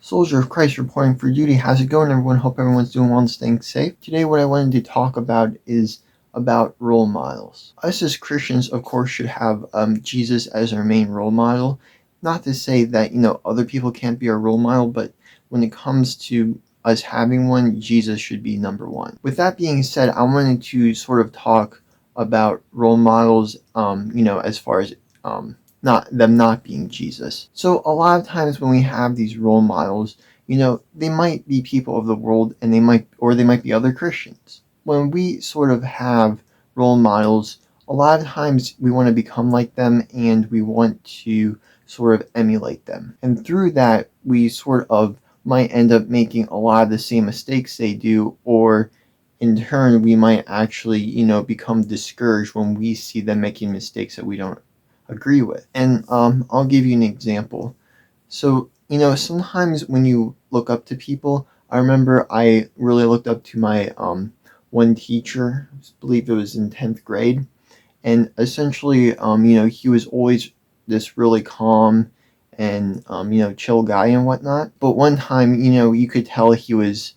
Soldier of Christ reporting for duty. How's it going, everyone? Hope everyone's doing well and staying safe. Today, what I wanted to talk about is about role models. Us as Christians, of course, should have Jesus as our main role model. Not to say that, other people can't be our role model, but when it comes to us having one, Jesus should be number one. With that being said, I wanted to sort of talk about role models, as far as not being Jesus. So a lot of times when we have these role models, they might be people of the world and they might be other Christians. When we sort of have role models, a lot of times we want to become like them and we want to sort of emulate them. And through that, we sort of might end up making a lot of the same mistakes they do, or in turn, we might actually, become discouraged when we see them making mistakes that we don't agree with. And I'll give you an example. So, sometimes when you look up to people, I remember I really looked up to my one teacher, I believe it was in 10th grade. And essentially, he was always this really calm and, chill guy and whatnot. But one time, you could tell he was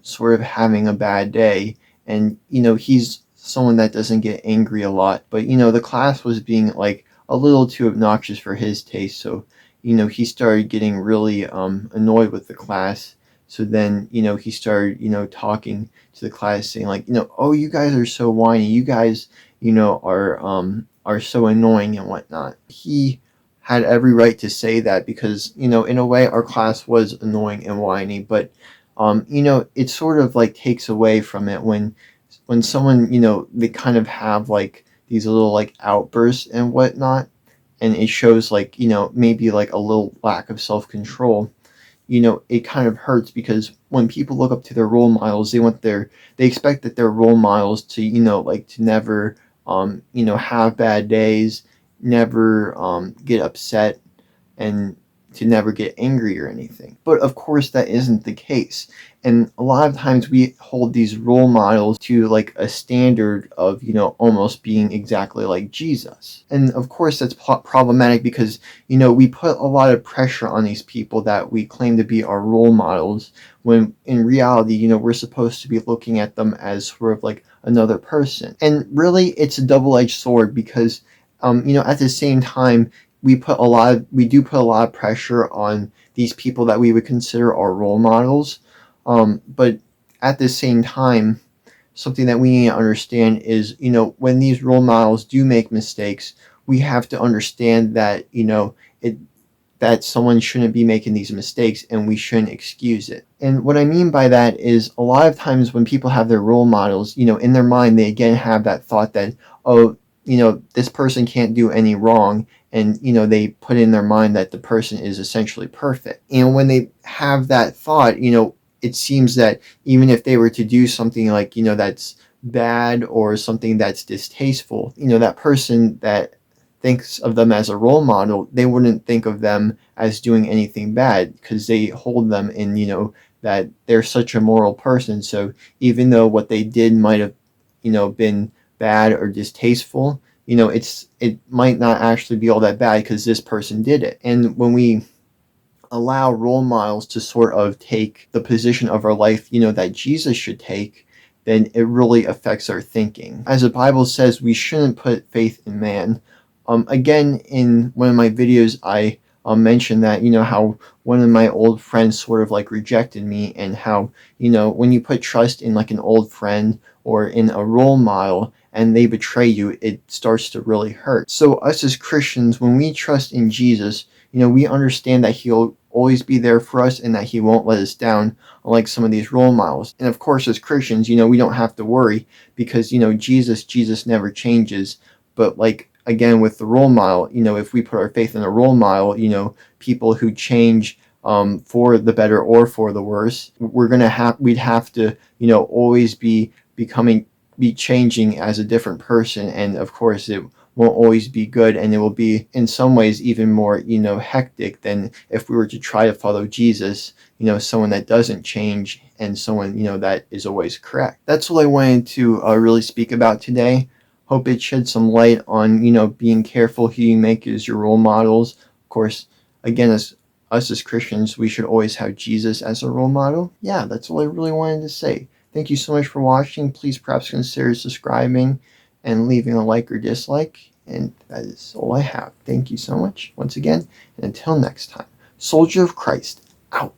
sort of having a bad day. And, he's someone that doesn't get angry a lot. But, the class was being like a little too obnoxious for his taste. So, he started getting really annoyed with the class. So then, he started, talking to the class saying like, oh, you guys are so whiny. You guys, are so annoying and whatnot. He had every right to say that because, in a way our class was annoying and whiny, but, it sort of like takes away from it when someone, they kind of have like these little like outbursts and whatnot, and it shows like, maybe like a little lack of self-control. It kind of hurts because when people look up to their role models, they expect that their role models to, like to never, have bad days, never get upset, and to never get angry or anything. But of course that isn't the case. And a lot of times we hold these role models to like a standard of, almost being exactly like Jesus. And of course that's problematic because, we put a lot of pressure on these people that we claim to be our role models, when in reality, we're supposed to be looking at them as sort of like another person. And really it's a double-edged sword because, at the same time, we do put a lot of pressure on these people that we would consider our role models. But at the same time, something that we need to understand is, when these role models do make mistakes, we have to understand that, that someone shouldn't be making these mistakes and we shouldn't excuse it. And what I mean by that is a lot of times when people have their role models, in their mind, they again have that thought that, oh, this person can't do any wrong. And, they put in their mind that the person is essentially perfect. And when they have that thought, it seems that even if they were to do something like, that's bad or something that's distasteful, that person that thinks of them as a role model, they wouldn't think of them as doing anything bad because they hold them in, that they're such a moral person. So even though what they did might have, been bad or distasteful, it might not actually be all that bad because this person did it. And when we allow role models to sort of take the position of our life, that Jesus should take, then it really affects our thinking. As the Bible says, we shouldn't put faith in man. Again, in one of my videos, I mentioned that, how one of my old friends sort of like rejected me, and how, when you put trust in like an old friend or in a role model and they betray you, it starts to really hurt. So us as Christians, when we trust in Jesus, we understand that he'll always be there for us and that he won't let us down, unlike some of these role models. And of course, as Christians, we don't have to worry because, Jesus never changes. But like, again, with the role model, if we put our faith in a role model, people who change for the better or for the worse, we'd have to, always be changing as a different person. And of course it won't always be good, and it will be in some ways even more, hectic than if we were to try to follow Jesus, someone that doesn't change and someone, that is always correct. That's what I wanted to really speak about today. Hope it shed some light on, being careful who you make as your role models. Of course, again, as us as Christians, we should always have Jesus as a role model. Yeah, that's all I really wanted to say. Thank you so much for watching. Please perhaps consider subscribing and leaving a like or dislike. And that is all I have. Thank you so much once again. And until next time, Soldier of Christ, out.